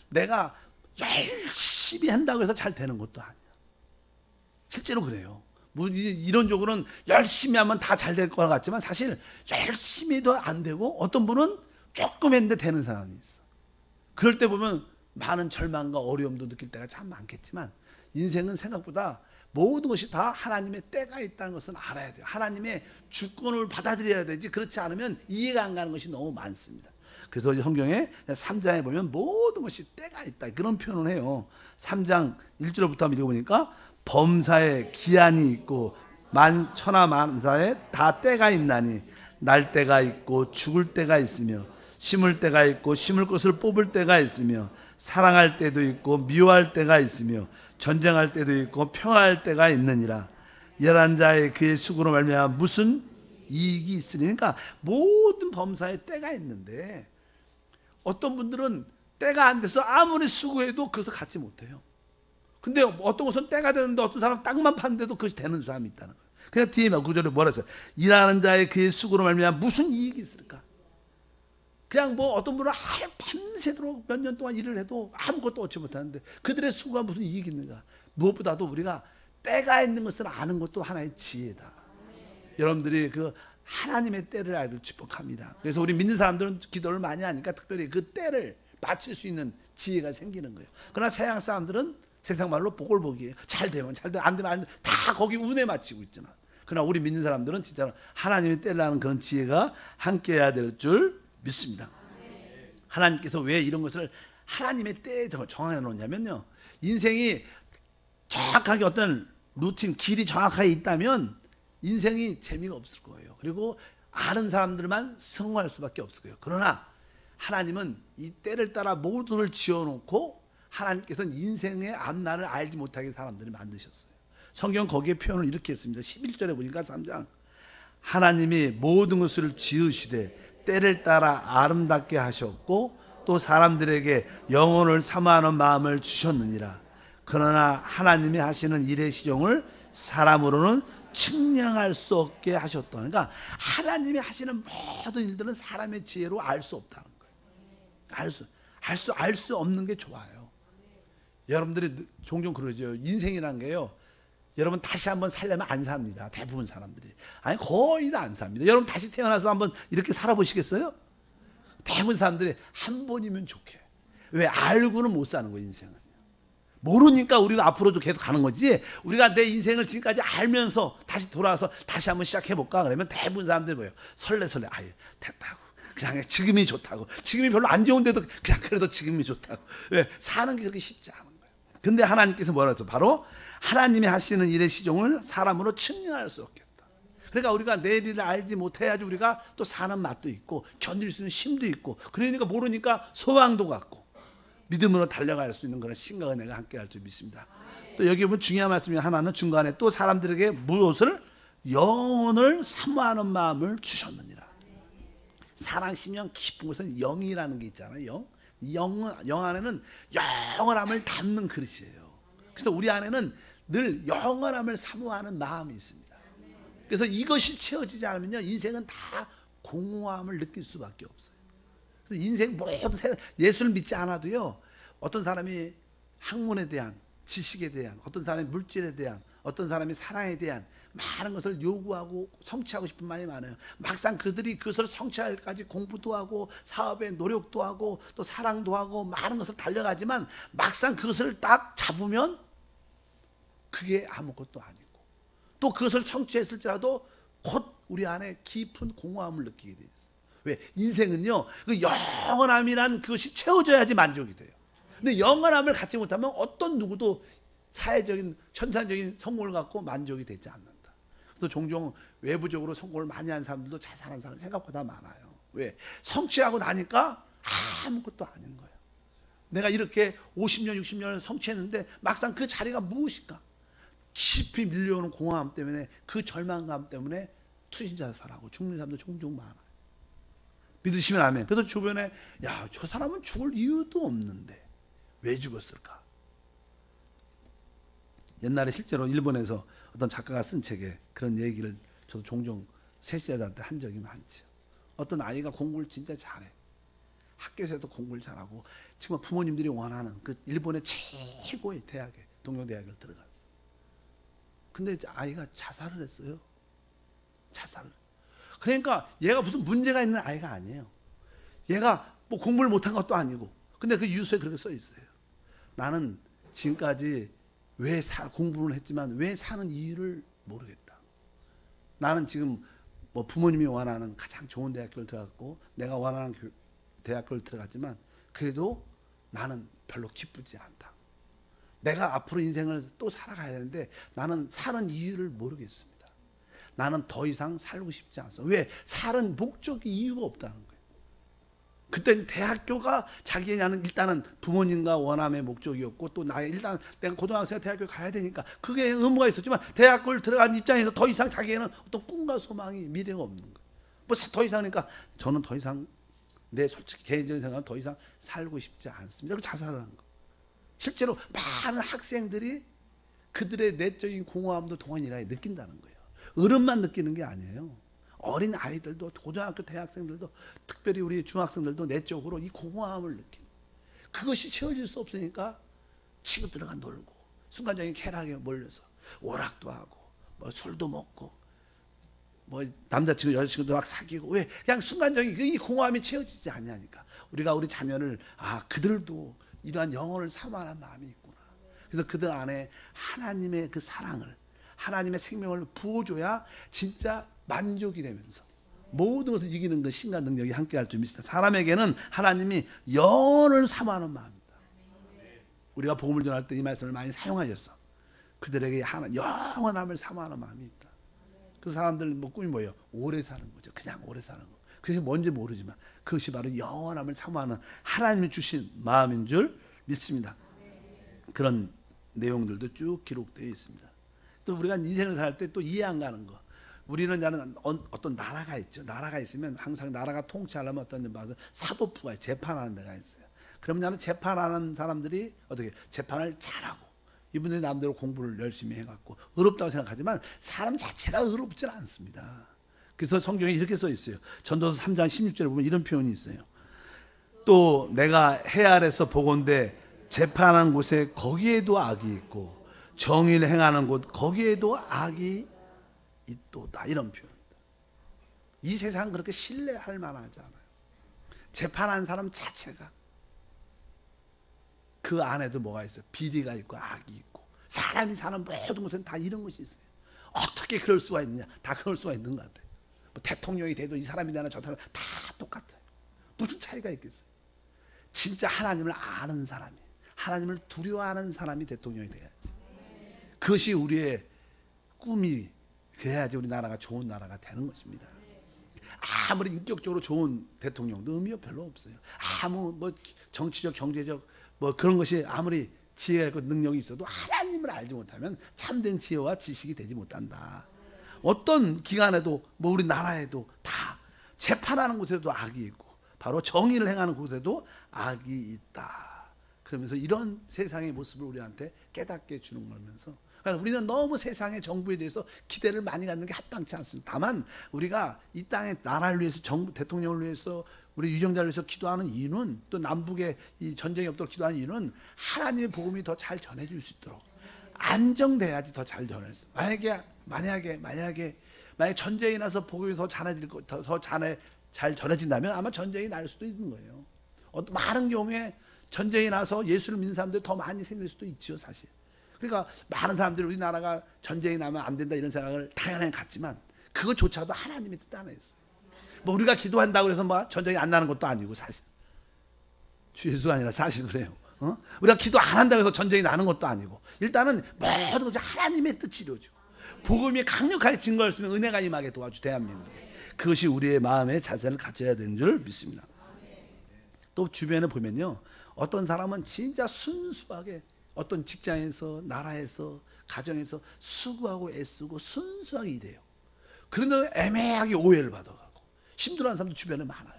내가 열심히 한다고 해서 잘 되는 것도 아니야. 실제로 그래요. 뭐 이론적으로는 열심히 하면 다 잘 될 것 같지만 사실 열심히도 안 되고 어떤 분은 조금 했는데 되는 사람이 있어. 그럴 때 보면 많은 절망과 어려움도 느낄 때가 참 많겠지만 인생은 생각보다 모든 것이 다 하나님의 때가 있다는 것은 알아야 돼요. 하나님의 주권을 받아들여야 되지 그렇지 않으면 이해가 안 가는 것이 너무 많습니다. 그래서 성경에 3장에 보면 모든 것이 때가 있다 그런 표현을 해요. 3장 1절부터 한번 읽어보니까 범사에 기한이 있고 천하만사에 다 때가 있나니 날 때가 있고 죽을 때가 있으며 심을 때가 있고 심을 것을 뽑을 때가 있으며 사랑할 때도 있고 미워할 때가 있으며 전쟁할 때도 있고 평화할 때가 있느니라. 열한 자의 그의 수고로 말미암아 무슨 이익이 있으니. 그러니까 모든 범사에 때가 있는데 어떤 분들은 때가 안 돼서 아무리 수고해도 그것을 갖지 못해요. 근데 어떤 것은 때가 되는데 어떤 사람은 땅만 파는데도 그것이 되는 사람이 있다는 거예요. 그냥 뒤에 구절에 뭐라 했어요? 일하는 자의 그의 수고로 말미암아 무슨 이익이 있을까? 그냥 뭐 어떤 분은 밤새도록 몇 년 동안 일을 해도 아무것도 얻지 못하는데 그들의 수고가 무슨 이익이 있는가? 무엇보다도 우리가 때가 있는 것을 아는 것도 하나의 지혜다. 여러분들이 그 하나님의 때를 알고 축복합니다. 그래서 우리 믿는 사람들은 기도를 많이 하니까 특별히 그 때를 맞출 수 있는 지혜가 생기는 거예요. 그러나 서양 사람들은 세상 말로 보글보기예요. 잘 되면 잘 되면 안 되면 안 되면 다 거기 운에 맞추고 있잖아. 그러나 우리 믿는 사람들은 진짜 하나님의 때를 아는 그런 지혜가 함께해야 될 줄 믿습니다. 하나님께서 왜 이런 것을 하나님의 때에 정해 놓냐면요, 인생이 정확하게 어떤 루틴 길이 정확하게 있다면 인생이 재미가 없을 거예요. 그리고 아는 사람들만 성공할 수밖에 없을 거예요. 그러나 하나님은 이 때를 따라 모두를 지어놓고 하나님께서는 인생의 앞날을 알지 못하게 사람들을 만드셨어요. 성경 거기에 표현을 이렇게 했습니다. 11절에 보니까 3장 하나님이 모든 것을 지으시되 때를 따라 아름답게 하셨고 또 사람들에게 영혼을 사모하는 마음을 주셨느니라. 그러나 하나님이 하시는 일의 시종을 사람으로는 측량할 수 없게 하셨다. 그러니까 하나님이 하시는 모든 일들은 사람의 지혜로 알 수 없다는 거예요. 알 수 없는 게 좋아요. 여러분들이 종종 그러죠. 인생이란 게요, 여러분 다시 한번 살려면 안 삽니다. 대부분 사람들이. 아니 거의 다 안 삽니다. 여러분 다시 태어나서 한번 이렇게 살아보시겠어요? 대부분 사람들이 한 번이면 좋게. 왜? 알고는 못 사는 거예요, 인생은. 모르니까 우리가 앞으로도 계속 가는 거지. 우리가 내 인생을 지금까지 알면서 다시 돌아와서 다시 한번 시작해볼까? 그러면 대부분 사람들이 뭐예요? 설레설레. 아예 됐다고. 그냥 지금이 좋다고. 지금이 별로 안 좋은데도 그냥 그래도 지금이 좋다고. 왜? 사는 게 그렇게 쉽지 않은 거예요. 근데 하나님께서 뭐라 했어? 바로 하나님이 하시는 일의 시종을 사람으로 측량할 수 없겠다. 그러니까 우리가 내일을 알지 못해야지 우리가 또 사는 맛도 있고 견딜 수 있는 힘도 있고, 그러니까 모르니까 소망도 갖고 믿음으로 달려갈 수 있는 그런 신과 은혜가 함께 할 줄 믿습니다. 또 여기 보면 중요한 말씀이 하나는 중간에 또 사람들에게 무엇을? 영혼을 사모하는 마음을 주셨느니라. 사랑시면 깊은 곳은 영이라는 게 있잖아요. 영 안에는 영원함을 담는 그릇이에요. 그래서 우리 안에는 늘 영원함을 사모하는 마음이 있습니다. 그래서 이것이 채워지지 않으면요, 인생은 다 공허함을 느낄 수밖에 없어요. 그래서 인생 모든 예수를 믿지 않아도요, 어떤 사람이 학문에 대한, 지식에 대한, 어떤 사람이 물질에 대한, 어떤 사람이 사랑에 대한 많은 것을 요구하고 성취하고 싶은 마음이 많아요. 막상 그들이 그것을 성취할까지 공부도 하고 사업에 노력도 하고 또 사랑도 하고 많은 것을 달려가지만 막상 그것을 딱 잡으면 그게 아무것도 아니고, 또 그것을 성취했을지라도 곧 우리 안에 깊은 공허함을 느끼게 되어 있어요. 왜? 인생은요, 그 영원함이란 그것이 채워져야지 만족이 돼요. 근데 영원함을 갖지 못하면 어떤 누구도 사회적인 현상적인 성공을 갖고 만족이 되지 않는다. 그래서 종종 외부적으로 성공을 많이 한 사람들도 잘 사는 사람이 생각보다 많아요. 왜? 성취하고 나니까 아무것도 아닌 거예요. 내가 이렇게 50년 60년을 성취했는데 막상 그 자리가 무엇일까? 깊이 밀려오는 공허함 때문에, 그 절망감 때문에 투신자살하고 죽는 사람도 종종 많아요. 믿으시면 아멘. 그래서 주변에 야, 저 사람은 죽을 이유도 없는데 왜 죽었을까? 옛날에 실제로 일본에서 어떤 작가가 쓴 책에 그런 얘기를 저도 종종 세시자들한테 한 적이 많죠. 어떤 아이가 공부를 진짜 잘해. 학교에서도 공부를 잘하고 정말 부모님들이 원하는 그 일본의 최고의 대학에, 동경대학을 들어갔어요. 근데 이제 아이가 자살을 했어요. 자살을. 그러니까 얘가 무슨 문제가 있는 아이가 아니에요. 얘가 뭐 공부를 못한 것도 아니고. 근데 그 유서에 그렇게 써 있어요. 나는 지금까지 왜 공부를 했지만 왜 사는 이유를 모르겠다. 나는 지금 뭐 부모님이 원하는 가장 좋은 대학교를 들어갔고 내가 원하는 대학교를 들어갔지만 그래도 나는 별로 기쁘지 않다. 내가 앞으로 인생을 또 살아가야 되는데 나는 사는 이유를 모르겠습니다. 나는 더 이상 살고 싶지 않습니다. 왜? 사는 목적이 이유가 없다는 거예요. 그때 대학교가 자기는 일단은 부모님과 원함의 목적이었고 또 나의 일단 내가 고등학생 대학교 가야 되니까 그게 의무가 있었지만 대학교를 들어간 입장에서 더 이상 자기에는 어떤 꿈과 소망이 미래가 없는 거예요. 뭐 더 이상, 그러니까 저는 더 이상 내 솔직히 개인적인 생각은 더 이상 살고 싶지 않습니다. 그리고 자살을 한 거예요. 실제로 많은 학생들이 그들의 내적인 공허함도 동안이라에 느낀다는 거예요. 어른만 느끼는 게 아니에요. 어린 아이들도, 고등학교 대학생들도, 특별히 우리 중학생들도 내적으로 이 공허함을 느끼는, 그것이 채워질 수 없으니까 치고 들어가 놀고 순간적인 쾌락에 몰려서 오락도 하고 뭐 술도 먹고 뭐 남자친구 여자친구도 막 사귀고. 왜? 그냥 순간적인 이 공허함이 채워지지 않냐니까. 우리가 우리 자녀를 그들도 이러한 영혼을 사모하는 마음이 있구나. 그래서 그들 안에 하나님의 그 사랑을, 하나님의 생명을 부어줘야 진짜 만족이 되면서 모든 것을 이기는 그 신과 능력이 함께할 줄 믿습니다. 사람에게는 하나님이 영혼을 사모하는 마음입니다. 우리가 복음을 전할 때 이 말씀을 많이 사용하셨어. 그들에게 영원함을 사모하는 마음이 있다. 그 사람들 뭐 꿈이 뭐예요? 오래 사는 거죠. 그냥 오래 사는 거. 그게 뭔지 모르지만 그것이 바로 영원함을 사모하는 하나님이 주신 마음인 줄 믿습니다. 그런 내용들도 쭉 기록되어 있습니다. 또 우리가 인생을 살 때 또 이해 안 가는 거. 우리는 어떤 나라가 있죠. 나라가 있으면 항상 나라가 통치하려면 어떤 사법부가 재판하는 데가 있어요. 그럼 나는 재판하는 사람들이 어떻게 재판을 잘하고 이분들이 남대로 공부를 열심히 해갖고 어렵다고 생각하지만 사람 자체가 어렵지 않습니다. 그래서 성경에 이렇게 써 있어요. 전도서 3장 16절에 보면 이런 표현이 있어요. 또 내가 해 아래서 보건대 재판한 곳에 거기에도 악이 있고 정의를 행하는 곳 거기에도 악이 있도다. 이런 표현입니다. 이 세상은 그렇게 신뢰할 만하지 않아요. 재판한 사람 자체가 그 안에도 뭐가 있어요? 비리가 있고 악이 있고 사람이 사는 모든 곳에는 다 이런 것이 있어요. 어떻게 그럴 수가 있느냐? 다 그럴 수가 있는 것 같아요. 뭐 대통령이 돼도 이 사람이 되나 저 사람 다 똑같아요. 무슨 차이가 있겠어요? 진짜 하나님을 아는 사람이, 하나님을 두려워하는 사람이 대통령이 돼야지. 그것이 우리의 꿈이 그래야지 우리나라가 좋은 나라가 되는 것입니다. 아무리 인격적으로 좋은 대통령도 의미가 별로 없어요. 아무 뭐 정치적 경제적 뭐 그런 것이 아무리 지혜가 있고 능력이 있어도 하나님을 알지 못하면 참된 지혜와 지식이 되지 못한다. 어떤 기관에도 뭐 우리나라에도 다 재판하는 곳에도 악이 있고 바로 정의를 행하는 곳에도 악이 있다. 그러면서 이런 세상의 모습을 우리한테 깨닫게 주는 거면서 그러니까 우리는 너무 세상의 정부에 대해서 기대를 많이 갖는 게 합당치 않습니다. 다만 우리가 이 땅의 나라를 위해서 정부 대통령을 위해서 우리 유정자를 위해서 기도하는 이유는 또 남북에 이 전쟁이 없도록 기도하는 이유는 하나님의 복음이 더 잘 전해질 수 있도록 안정돼야지 더 잘 전해질 수 있어요. 만약에 전쟁이 나서 복음이 더 잘 전해진다면 아마 전쟁이 날 수도 있는 거예요. 많은 경우에 전쟁이 나서 예수를 믿는 사람들이 더 많이 생길 수도 있지요, 사실. 그러니까 많은 사람들이 우리나라가 전쟁이 나면 안 된다 이런 생각을 당연히 갖지만 그것조차도 하나님의 뜻 안에 있어요. 뭐 우리가 기도한다고 해서 뭐 전쟁이 안 나는 것도 아니고 사실 주 예수가 아니라 사실 그래요. 우리가 기도 안 한다고 해서 전쟁이 나는 것도 아니고 일단은 모든 것이 하나님의 뜻이 이루어지고 복음이 강력하게 증거할 수 있는 은혜가 임하게 도와주 대한민국. 그것이 우리의 마음의 자세를 갖춰야 되는 줄 믿습니다. 또 주변에 보면요, 어떤 사람은 진짜 순수하게 어떤 직장에서 나라에서 가정에서 수고하고 애쓰고 순수하게 일해요. 그런데 애매하게 오해를 받아가고 힘들어하는 사람도 주변에 많아요.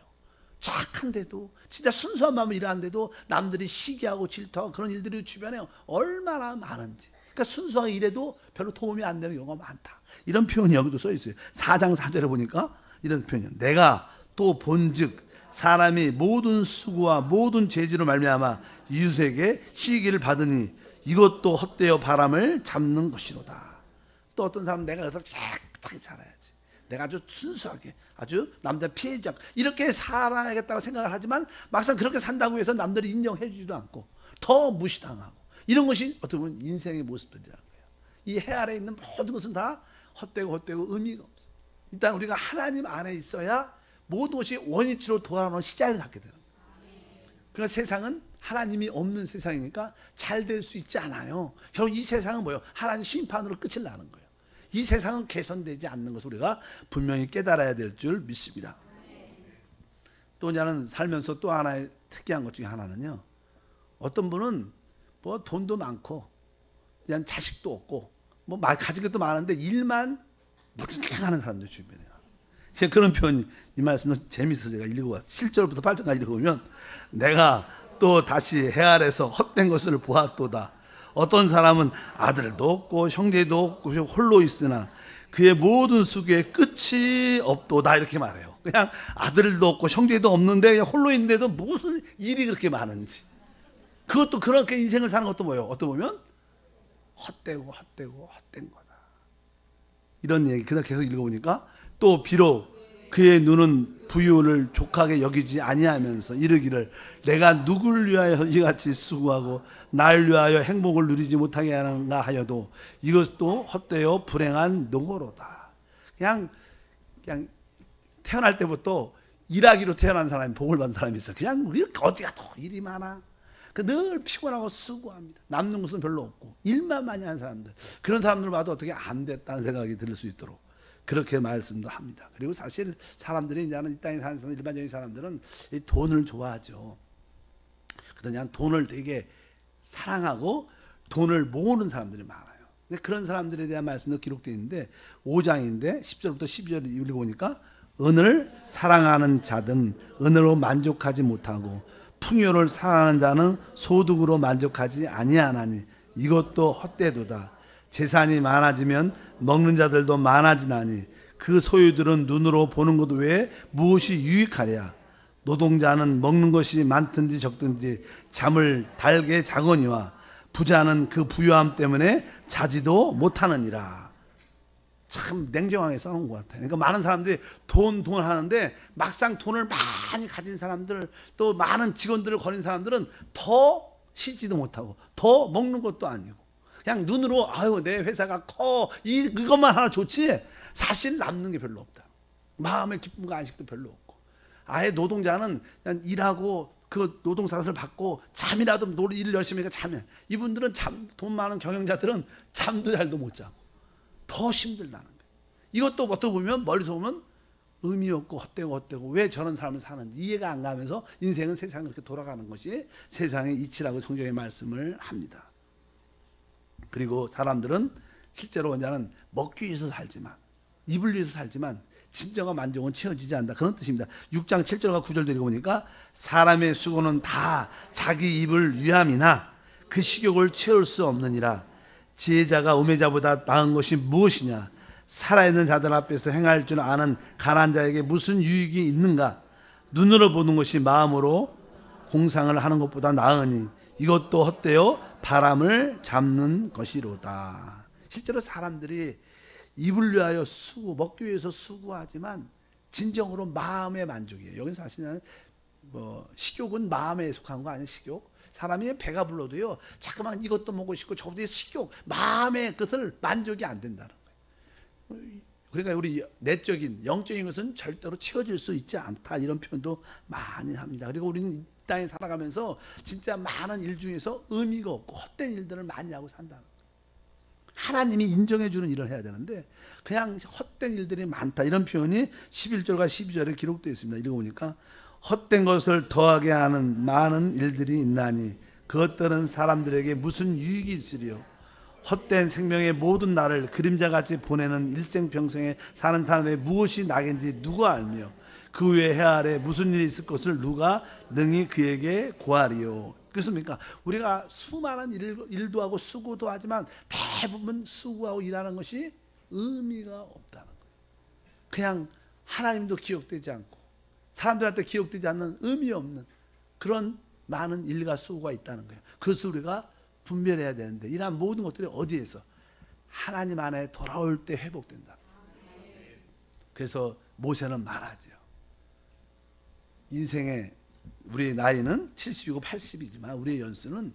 착한데도 진짜 순수한 마음으로 일하는데도 남들이 시기하고 질투하고 그런 일들이 주변에 얼마나 많은지. 그러니까 순수하게 일해도 별로 도움이 안 되는 경우가 많다. 이런 표현이 여기도 써 있어요. 4장 4절에 보니까 이런 표현이에요. 내가 또 본즉 사람이 모든 수고와 모든 재주로 말미암아 이웃에게 시기를 받으니 이것도 헛되어 바람을 잡는 것이로다. 또 어떤 사람은 내가 여기서 깨끗하게 살아야지, 내가 아주 순수하게 아주 남들 피해주지 않고 이렇게 살아야겠다고 생각을 하지만 막상 그렇게 산다고 해서 남들이 인정해 주지도 않고 더 무시당하고 이런 것이 어떻게 보면 인생의 모습들이라는 거예요. 이 해 아래에 있는 모든 것은 다 헛되고 의미가 없어요. 일단 우리가 하나님 안에 있어야 모든 것이 원위치로 돌아오는 시작을 갖게 되는 거예요. 그러니까 세상은 하나님이 없는 세상이니까 잘 될 수 있지 않아요. 결국 이 세상은 뭐예요? 하나님 심판으로 끝을 나는 거예요. 이 세상은 개선되지 않는 것을 우리가 분명히 깨달아야 될 줄 믿습니다. 또 저는 살면서 또 하나의 특이한 것 중에 하나는요, 어떤 분은 뭐 돈도 많고 그냥 자식도 없고 뭐 가진 것도 많은데 일만 무진장 하는 사람들 주변에 그런 표현이 이 말씀은 재밌어서 제가 읽어봤어요. 7절부터 8절까지 읽어보면 내가 또 다시 해 아래서 헛된 것을 보았도다. 어떤 사람은 아들도 없고 형제도 없고 홀로 있으나 그의 모든 수고에 끝이 없도다 이렇게 말해요. 그냥 아들도 없고 형제도 없는데 그냥 홀로 있는데도 무슨 일이 그렇게 많은지, 그것도 그렇게 인생을 사는 것도 뭐예요? 어떻게 보면 헛된 거다. 이런 얘기 그날 계속 읽어보니까 또 비록 그의 눈은 부유를 족하게 여기지 아니하면서 이르기를 내가 누구를 위하여 이같이 수고하고 날 위하여 행복을 누리지 못하게 하는가 하여도 이것도 헛되어 불행한 노고로다. 그냥 태어날 때부터 일하기로 태어난 사람이 복을 받은 사람이 있어. 그냥 어디가 더 일이 많아. 늘 피곤하고 수고합니다. 남는 것은 별로 없고 일만 많이 하는 사람들, 그런 사람들 봐도 어떻게 안 됐다는 생각이 들 수 있도록 그렇게 말씀도 합니다. 그리고 사실 사람들이 이제는 이 땅에 사는 일반적인 사람들은 이 돈을 좋아하죠. 그냥 돈을 되게 사랑하고 돈을 모으는 사람들이 많아요. 근데 그런 사람들에 대한 말씀도 기록되어 있는데 5장인데 10절부터 12절 읽어보니까 은을 사랑하는 자든 은으로 만족하지 못하고 풍요를 사랑하는 자는 소득으로 만족하지 아니하나니 이것도 헛되도다. 재산이 많아지면 먹는 자들도 많아지나니 그 소유들은 눈으로 보는 것 외에 무엇이 유익하랴. 노동자는 먹는 것이 많든지 적든지 잠을 달게 자거니와 부자는 그 부유함 때문에 자지도 못하느니라. 참 냉정하게 써놓은 것 같아요. 그러니까 많은 사람들이 돈 하는데 막상 돈을 많이 가진 사람들, 또 많은 직원들을 거린 사람들은 더 쉬지도 못하고 더 먹는 것도 아니고 그냥 눈으로 아유 내 회사가 커 이것만 하나 좋지 사실 남는 게 별로 없다. 마음의 기쁨과 안식도 별로 없고 아예 노동자는 그냥 일하고 그 노동사슬을 받고 잠이라도 일 열심히 하니까 잠이 이분들은 돈 많은 경영자들은 잠도 잘도 못 자고 더 힘들다는 거예요. 이것도 어떻게 보면 멀리서 보면 의미 없고 헛되고 왜 저런 삶을 사는지 이해가 안 가면서 인생은 세상을 그렇게 돌아가는 것이 세상의 이치라고 성경의 말씀을 합니다. 그리고 사람들은 실제로 원자는 먹기 위해서 살지만 입을 위해서 살지만 진정한 만족은 채워지지 않는다. 그런 뜻입니다. 6장 7절과 9절 읽어보니까 사람의 수고는 다 자기 입을 위함이나 그 식욕을 채울 수 없느니라. 지혜자가 우매자보다 나은 것이 무엇이냐? 살아있는 자들 앞에서 행할 줄 아는 가난한 자에게 무슨 유익이 있는가? 눈으로 보는 것이 마음으로 공상을 하는 것보다 나으니 이것도 헛되어 바람을 잡는 것이로다. 실제로 사람들이 입을 위하여 먹기 위해서 수고하지만 진정으로 마음의 만족이에요. 여기서 사실은 식욕은 마음에 속한 거 아니에요. 식욕. 사람이 배가 불러도요 자꾸만 이것도 먹고 싶고 저것도 식욕, 마음의 것을 만족이 안 된다는 거예요. 그러니까 우리 내적인 영적인 것은 절대로 채워질 수 있지 않다 이런 표현도 많이 합니다. 그리고 우리는 이 땅에 살아가면서 진짜 많은 일 중에서 의미가 없고 헛된 일들을 많이 하고 산다는 거예요. 하나님이 인정해 주는 일을 해야 되는데 그냥 헛된 일들이 많다 이런 표현이 11절과 12절에 기록되어 있습니다. 읽어보니까 헛된 것을 더하게 하는 많은 일들이 있나니 그것들은 사람들에게 무슨 유익이 있으리요? 헛된 생명의 모든 날을 그림자같이 보내는 일생평생에 사는 사람의 무엇이 낙인지 누가 알며 그 후에 해 아래 무슨 일이 있을 것을 누가 능히 그에게 고하리요? 그렇습니까? 우리가 수많은 일도 하고 수고도 하지만 대부분 수고하고 일하는 것이 의미가 없다는 거예요. 그냥 하나님도 기억되지 않고 사람들한테 기억되지 않는 의미 없는 그런 많은 일과 수고가 있다는 거예요. 그것을 우리가 분별해야 되는데 이러한 모든 것들이 어디에서? 하나님 안에 돌아올 때 회복된다. 그래서 모세는 말하죠. 인생의 우리의 나이는 70이고 80이지만 우리의 연수는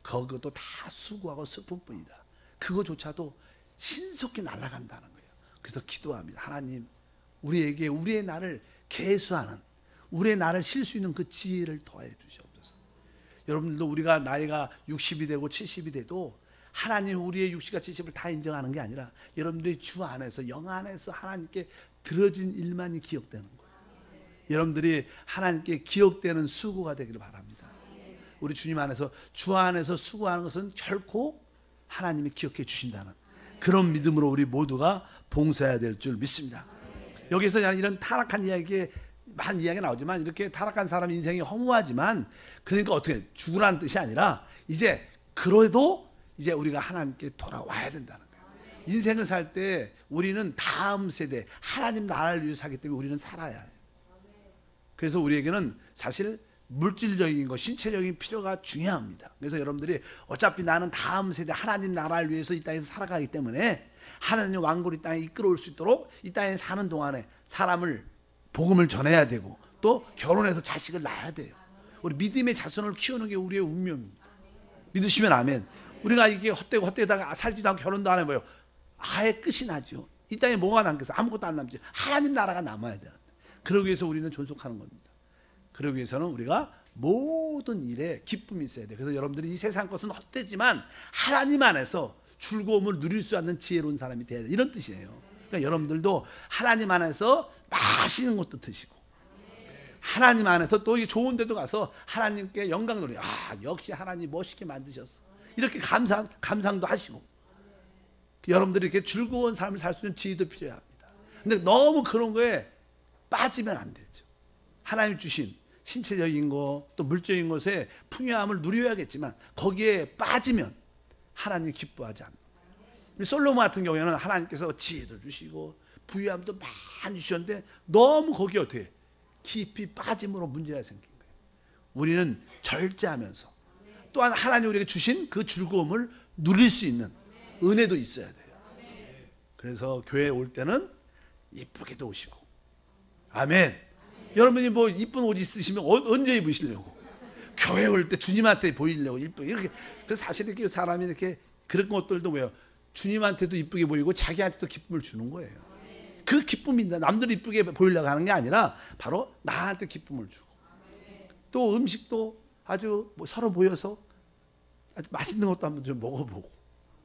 그것도 다 수고하고 슬픔뿐이다. 그거조차도 신속히 날아간다는 거예요. 그래서 기도합니다. 하나님 우리에게 우리의 날을 계수하는 우리의 날을 쉴 수 있는 그 지혜를 더해 주시옵소서. 여러분들도 우리가 나이가 60이 되고 70이 돼도 하나님 우리의 60과 70을 다 인정하는 게 아니라 여러분들이 주 안에서 영 안에서 하나님께 들어진 일만이 기억되는 거예요. 여러분들이 하나님께 기억되는 수고가 되기를 바랍니다. 우리 주님 안에서 주 안에서 수고하는 것은 결코 하나님이 기억해 주신다는 그런 믿음으로 우리 모두가 봉사해야 될 줄 믿습니다. 여기서 이런 타락한 이야기에 많은 이야기가 나오지만 이렇게 타락한 사람 인생이 허무하지만 그러니까 어떻게 죽으라는 뜻이 아니라 이제 그래도 이제 우리가 하나님께 돌아와야 된다는 거예요. 인생을 살 때 우리는 다음 세대 하나님 나라를 위해 살기 때문에 우리는 살아야 해요. 그래서 우리에게는 사실 물질적인 것, 신체적인 필요가 중요합니다. 그래서 여러분들이 어차피 나는 다음 세대 하나님 나라를 위해서 이 땅에서 살아가기 때문에 하나님 왕국을 이 땅에 이끌어올 수 있도록 이 땅에 사는 동안에 사람을 복음을 전해야 되고 또 결혼해서 자식을 낳아야 돼요. 우리 믿음의 자손을 키우는 게 우리의 운명입니다. 믿으시면 아멘. 우리가 이게 헛되다가 살지도 않고 결혼도 안 해봐요. 아예 끝이 나죠. 이 땅에 뭐가 남겠어? 아무것도 안 남지. 하나님 나라가 남아야 되는데 그러기 위해서 우리는 존속하는 겁니다. 그러기 위해서는 우리가 모든 일에 기쁨이 있어야 돼요. 그래서 여러분들이 이 세상 것은 헛되지만 하나님 안에서 즐거움을 누릴 수 있는 지혜로운 사람이 돼야 돼. 이런 뜻이에요. 그러니까 여러분들도 하나님 안에서 맛있는 것도 드시고 하나님 안에서 또 좋은 데도 가서 하나님께 영광 돌리고 역시 하나님 멋있게 만드셨어. 이렇게 감상도 하시고 여러분들이 이렇게 즐거운 삶을 살 수 있는 지혜도 필요합니다. 근데 너무 그런 거에 빠지면 안 되죠. 하나님 주신 신체적인 것 또 물적인 것에 풍요함을 누려야겠지만 거기에 빠지면 하나님 기뻐하지 않는 거예요. 솔로몬 같은 경우에는 하나님께서 지혜도 주시고 부유함도 많이 주셨는데 너무 거기에 어떻게 깊이 빠짐으로 문제가 생긴 거예요. 우리는 절제하면서 또한 하나님 우리에게 주신 그 즐거움을 누릴 수 있는 은혜도 있어야 돼요. 그래서 교회에 올 때는 이쁘게도 오시고. 아멘. 여러분이 뭐 이쁜 옷 있으시면 언제 입으시려고? 교회 올 때 주님한테 보이려고 이쁘게 이렇게. 그래서 사실 이렇게 사람이 이렇게 그런 것들도 왜요? 주님한테도 이쁘게 보이고 자기한테도 기쁨을 주는 거예요. 그 기쁨입니다. 남들 이쁘게 보이려고 하는 게 아니라 바로 나한테 기쁨을 주고. 또 음식도 아주 뭐 서로 모여서 아주 맛있는 것도 한번 좀 먹어보고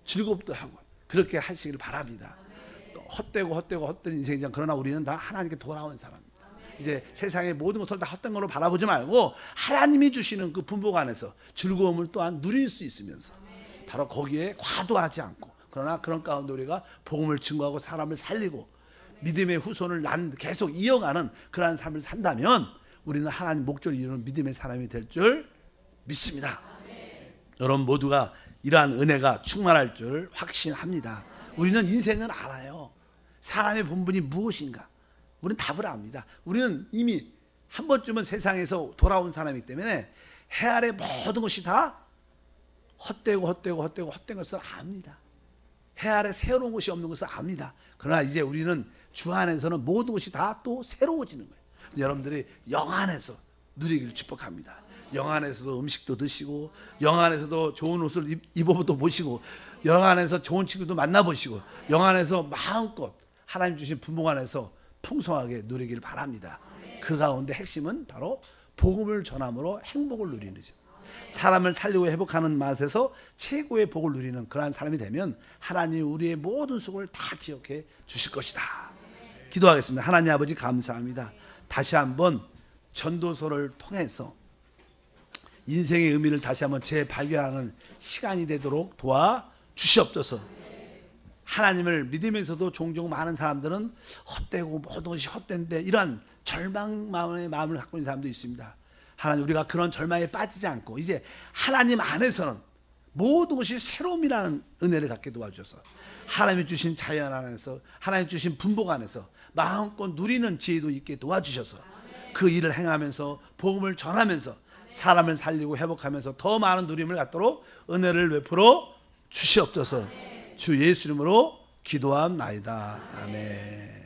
즐겁도 하고 그렇게 하시기를 바랍니다. 또 헛된 인생이죠. 그러나 우리는 다 하나님께 돌아온 사람입니다. 이제 세상의 모든 것을 다 헛된 걸로 바라보지 말고 하나님이 주시는 그 분복 안에서 즐거움을 또한 누릴 수 있으면서 바로 거기에 과도하지 않고, 그러나 그런 가운데 우리가 복음을 증거하고 사람을 살리고 믿음의 후손을 계속 이어가는 그러한 삶을 산다면 우리는 하나님 목적을 이루는 믿음의 사람이 될 줄 믿습니다. 여러분 모두가 이러한 은혜가 충만할 줄 확신합니다. 우리는 인생을 알아요. 사람의 본분이 무엇인가 우리는 답을 압니다. 우리는 이미 한 번쯤은 세상에서 돌아온 사람이기 때문에 해 아래 모든 것이 다 헛된 것을 압니다. 해 아래 새로운 것이 없는 것을 압니다. 그러나 이제 우리는 주 안에서는 모든 것이 다 또 새로워지는 거예요. 여러분들이 영 안에서 누리기를 축복합니다. 영 안에서도 음식도 드시고, 영 안에서도 좋은 옷을 입어도 보시고, 영 안에서 좋은 친구도 만나보시고, 영 안에서 마음껏 하나님 주신 분복 안에서 풍성하게 누리기를 바랍니다. 그 가운데 핵심은 바로 복음을 전함으로 행복을 누리는 것. 사람을 살리고 회복하는 맛에서 최고의 복을 누리는 그러한 사람이 되면 하나님이 우리의 모든 수고를 다 기억해 주실 것이다. 기도하겠습니다. 하나님 아버지 감사합니다. 다시 한번 전도서를 통해서 인생의 의미를 다시 한번 재발견하는 시간이 되도록 도와주시옵소서. 하나님을 믿으면서도 종종 많은 사람들은 헛되고 모든 것이 헛된데 이러한 절망의 마음을 갖고 있는 사람도 있습니다. 하나님 우리가 그런 절망에 빠지지 않고 이제 하나님 안에서는 모든 것이 새로움이라는 은혜를 갖게 도와주셔서 하나님이 주신 자연 안에서 하나님 주신 분복 안에서 마음껏 누리는 지혜도 있게 도와주셔서 그 일을 행하면서 복음을 전하면서 사람을 살리고 회복하면서 더 많은 누림을 갖도록 은혜를 베풀어 주시옵소서. 주 예수 이름으로 기도함나이다. 아멘.